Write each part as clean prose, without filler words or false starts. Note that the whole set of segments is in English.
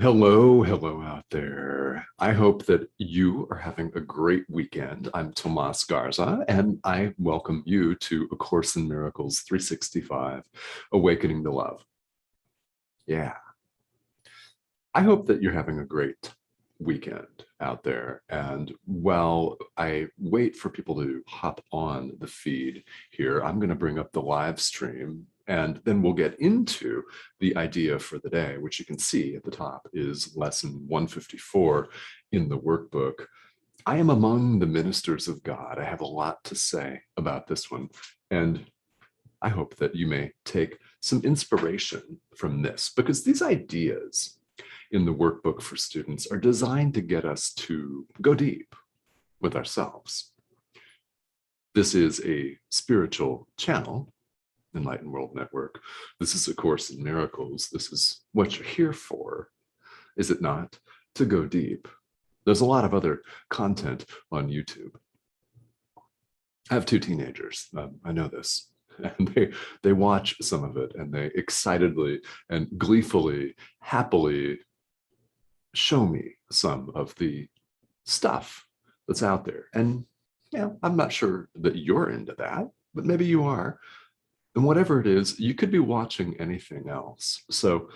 Hello, hello out there. I hope that you are having a great weekend. I'm Tomás Garza, and I welcome you to A Course in Miracles 365, Awakening to Love. Yeah, I hope that you're having a great weekend out there. And while I wait for people to hop on the feed here, I'm going to bring up the live stream and then we'll get into the idea for the day, which you can see at the top is lesson 154 in the workbook. I am among the ministers of God. I have a lot to say about this one. And I hope that you may take some inspiration from this because these ideas in the workbook for students are designed to get us to go deep with ourselves. This is a spiritual channel, Enlightened World Network. This is A Course in Miracles. This is what you're here for, is it not? To go deep. There's a lot of other content on YouTube. I have two teenagers. I know this. And they watch some of it and they excitedly and gleefully, happily show me some of the stuff that's out there. And yeah, I'm not sure that you're into that, but maybe you are. And whatever it is, you could be watching anything else. So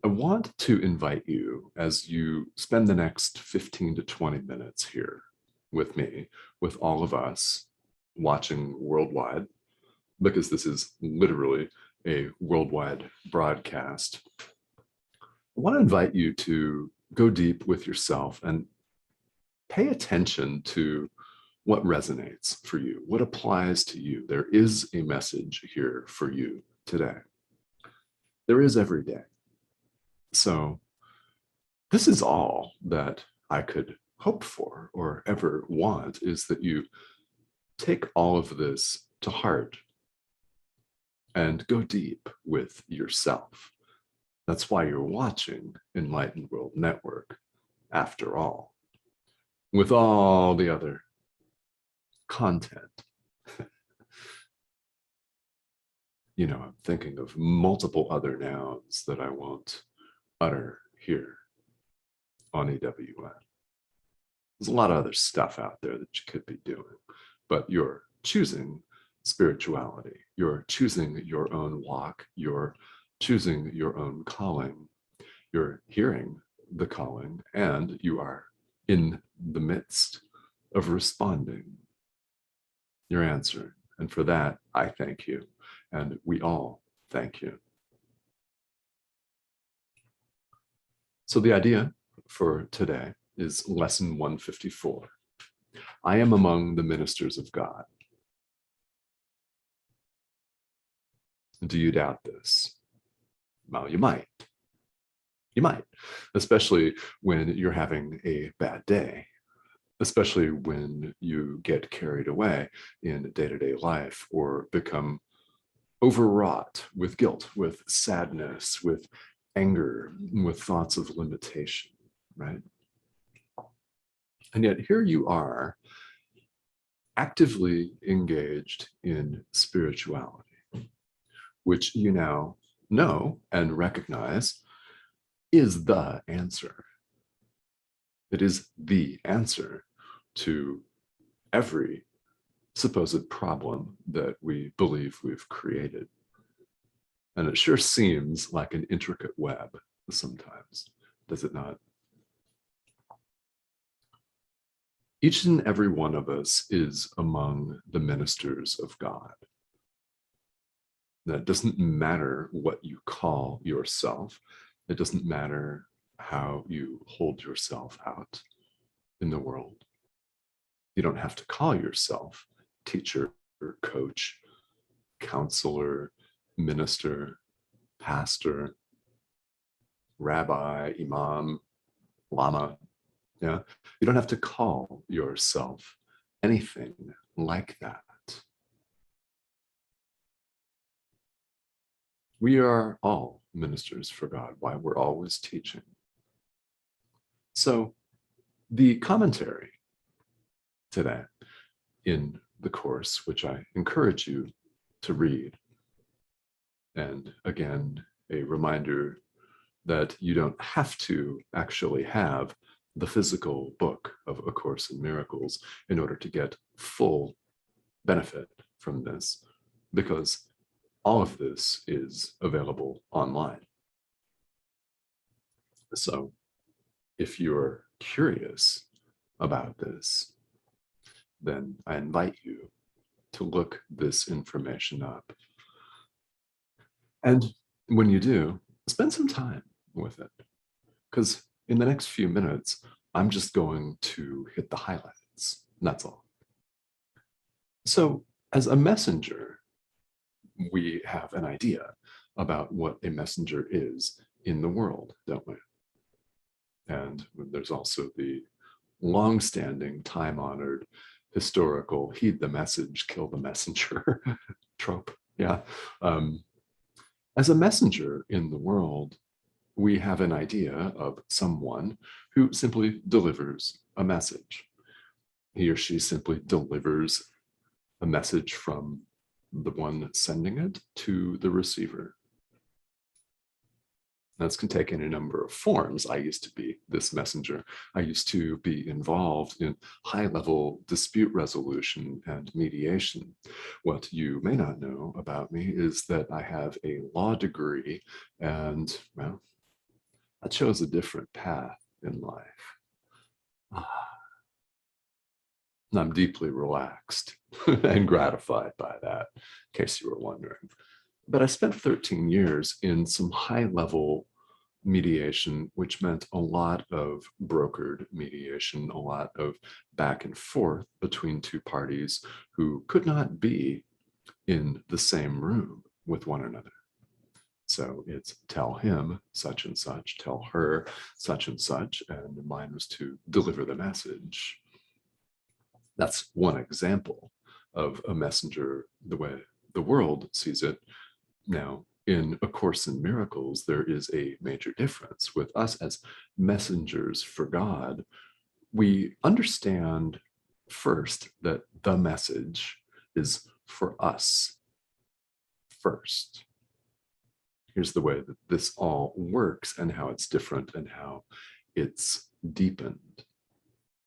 I want to invite you as you spend the next 15 to 20 minutes here with me, with all of us watching worldwide, because this is literally a worldwide broadcast. I want to invite you to go deep with yourself and pay attention to what resonates for you, what applies to you. There is a message here for you today. There is every day. So this is all that I could hope for or ever want, is that you take all of this to heart and go deep with yourself. That's why you're watching Enlightened World Network, after all, with all the other content. You know, I'm thinking of multiple other nouns that I won't utter here on EWN. There's a lot of other stuff out there that you could be doing, but you're choosing spirituality. You're choosing your own walk. You're choosing your own calling. You're hearing the calling, and you are in the midst of responding. You're answering. And for that, I thank you. And we all thank you. So the idea for today is lesson 154. I am among the ministers of God. Do you doubt this? Well, you might. You might, especially when you're having a bad day, especially when you get carried away in day-to-day life or become overwrought with guilt, with sadness, with anger, with thoughts of limitation, right? And yet here you are, actively engaged in spirituality, which you now know and recognize is the answer. It is the answer to every supposed problem that we believe we've created. And it sure seems like an intricate web sometimes, does it not? Each and every one of us is among the ministers of God. That doesn't matter what you call yourself. It doesn't matter how you hold yourself out in the world. You don't have to call yourself teacher, coach, counselor, minister, pastor, rabbi, imam, lama. Yeah, you don't have to call yourself anything like that. We are all ministers for God, why we're always teaching. So the commentary to that in the course, which I encourage you to read, and again, a reminder that you don't have to actually have the physical book of A Course in Miracles in order to get full benefit from this, because all of this is available online. So if you're curious about this, then I invite you to look this information up. And when you do, spend some time with it, because in the next few minutes, I'm just going to hit the highlights. That's all. So as a messenger, we have an idea about what a messenger is in the world, don't we? And there's also the long-standing, time-honored, historical, heed the message, kill the messenger trope. Yeah. As a messenger in the world, we have an idea of someone who simply delivers a message. He or she simply delivers a message from the one sending it to the receiver. This can take any number of forms. I used to be this messenger. I used to be involved in high-level dispute resolution and mediation. What you may not know about me is that I have a law degree, and, well, I chose a different path in life. I'm deeply relaxed and gratified by that, in case you were wondering. But I spent 13 years in some high-level mediation, which meant a lot of brokered mediation, a lot of back and forth between two parties who could not be in the same room with one another. So it's tell him such and such, tell her such and such, and mine was to deliver the message. That's one example of a messenger the way the world sees it. Now, in A Course in Miracles, there is a major difference. With us as messengers for God, we understand first that the message is for us first. Here's the way that this all works and how it's different and how it's deepened.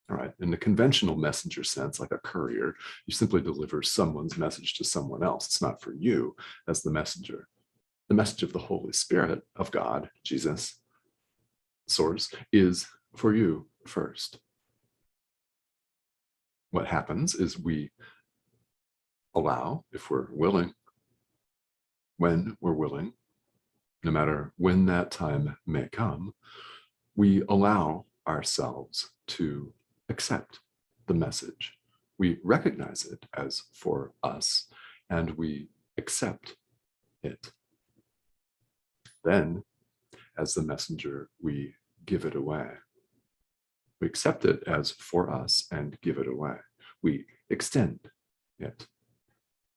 All right, in the conventional messenger sense, like a courier, you simply deliver someone's message to someone else. It's not for you as the messenger. The message of the Holy Spirit, of God, Jesus, Source, is for you first. What happens is we allow, if we're willing, when we're willing, no matter when that time may come, we allow ourselves to accept the message. We recognize it as for us, and we accept it. Then, as the messenger, we give it away. We accept it as for us and give it away. We extend it.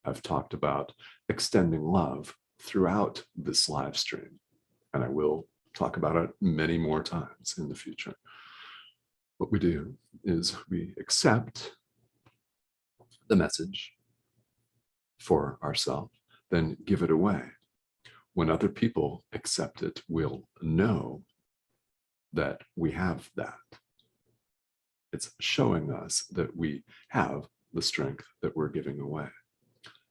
I've talked about extending love throughout this live stream, and I will talk about it many more times in the future. What we do is we accept the message for ourselves, then give it away. When other people accept it, we'll know that we have that. It's showing us that we have the strength that we're giving away.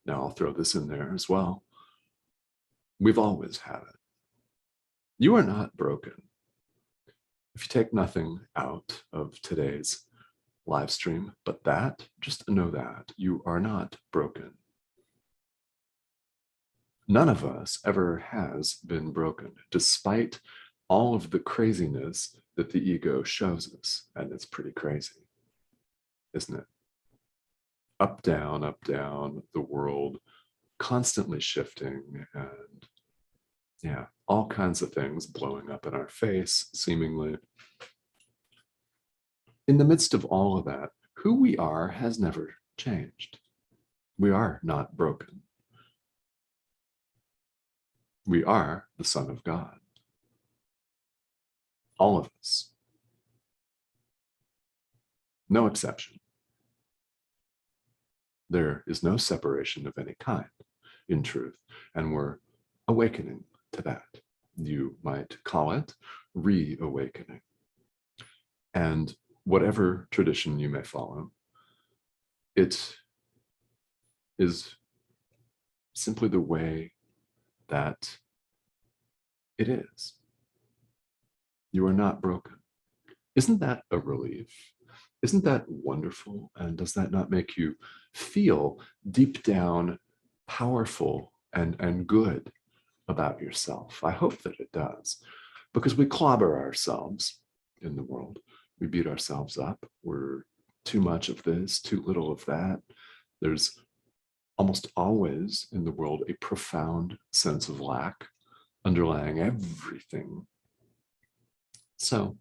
Now, I'll throw this in there as well. We've always had it. You are not broken. If you take nothing out of today's live stream, but that, just know that you are not broken. None of us ever has been broken, despite all of the craziness that the ego shows us. And it's pretty crazy, isn't it? Up, down, the world constantly shifting, and yeah, all kinds of things blowing up in our face, seemingly. In the midst of all of that, who we are has never changed. We are not broken. We are the Son of God. All of us. No exception. There is no separation of any kind in truth, and we're awakening to that. You might call it reawakening. And whatever tradition you may follow, it is simply the way that it is. You are not broken. Isn't that a relief? Isn't that wonderful? And does that not make you feel deep down powerful and good about yourself? I hope that it does, because we clobber ourselves in the world. We beat ourselves up. We're too much of this, too little of that. There's almost always in the world a profound sense of lack underlying everything. So,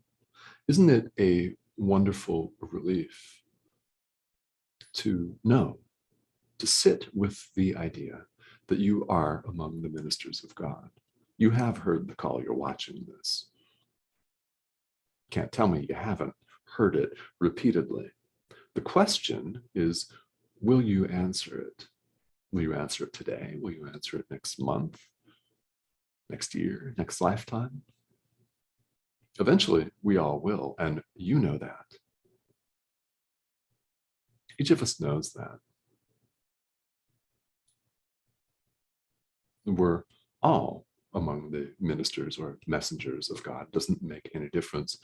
isn't it a wonderful relief to know, to sit with the idea that you are among the ministers of God? You have heard the call. You're watching this. Can't tell me you haven't heard it repeatedly. The question is, will you answer it? Will you answer it today? Will you answer it next month, next year, next lifetime? Eventually, we all will, and you know that. Each of us knows that. We're all among the ministers or messengers of God. It doesn't make any difference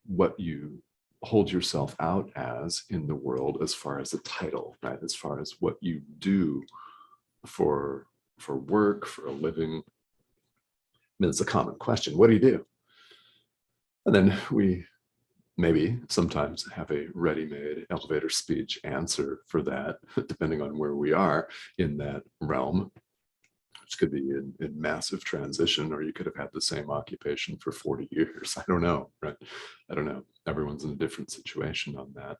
what you hold yourself out as in the world as far as a title, right? As far as what you do for work, for a living. I mean, it's a common question. What do you do? And then we maybe sometimes have a ready-made elevator speech answer for that, depending on where we are in that realm, which could be in massive transition, or you could have had the same occupation for 40 years. I don't know, right? I don't know. Everyone's in a different situation on that.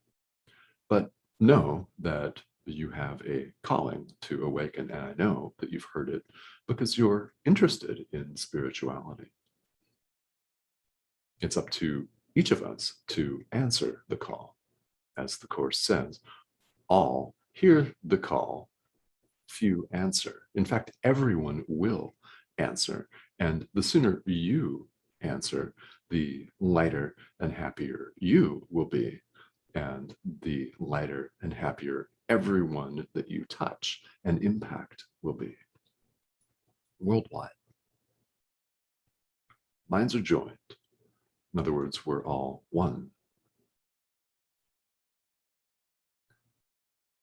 But know that you have a calling to awaken, and I know that you've heard it because you're interested in spirituality. It's up to each of us to answer the call. As the Course says, all hear the call, few answer. In fact, everyone will answer. And the sooner you answer, the lighter and happier you will be. And the lighter and happier everyone that you touch and impact will be. Worldwide. Minds are joined. In other words, we're all one.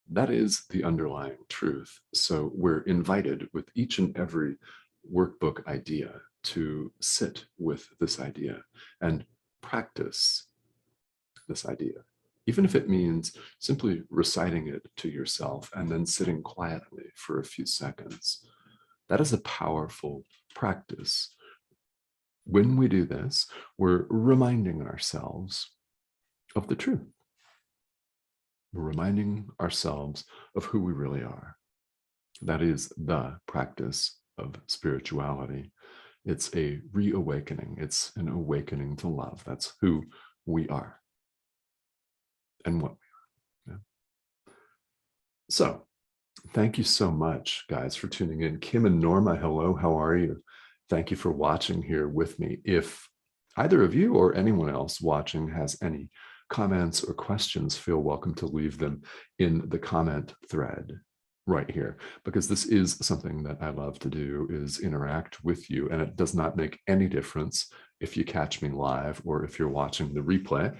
That is the underlying truth. So we're invited with each and every workbook idea to sit with this idea and practice this idea, even if it means simply reciting it to yourself and then sitting quietly for a few seconds. That is a powerful practice. When we do this, we're reminding ourselves of the truth. We're reminding ourselves of who we really are. That is the practice of spirituality. It's a reawakening. It's an awakening to love. That's who we are and what we are. Yeah. So, thank you so much, guys, for tuning in. Kim and Norma, hello. How are you? Thank you for watching here with me. If either of you or anyone else watching has any comments or questions, feel welcome to leave them in the comment thread right here, because this is something that I love to do, is interact with you. And it does not make any difference if you catch me live or if you're watching the replay,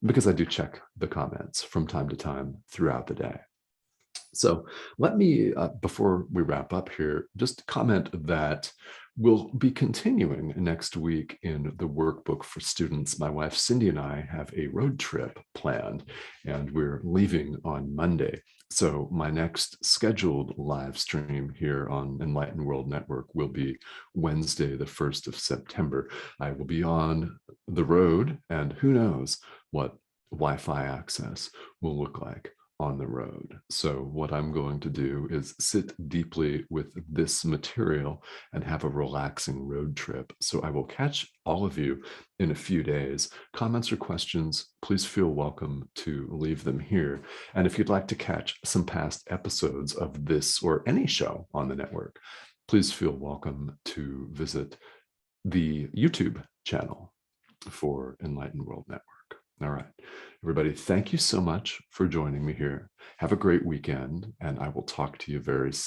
because I do check the comments from time to time throughout the day. So let me, before we wrap up here, just comment that we'll be continuing next week in the workbook for students. My wife, Cindy, and I have a road trip planned, and we're leaving on Monday. So my next scheduled live stream here on Enlightened World Network will be Wednesday, the 1st of September. I will be on the road, and who knows what Wi-Fi access will look like on the road. So what I'm going to do is sit deeply with this material and have a relaxing road trip. So I will catch all of you in a few days. Comments or questions, please feel welcome to leave them here. And if you'd like to catch some past episodes of this or any show on the network, please feel welcome to visit the YouTube channel for Enlightened World Network. All right, everybody, thank you so much for joining me here. Have a great weekend, and I will talk to you very soon.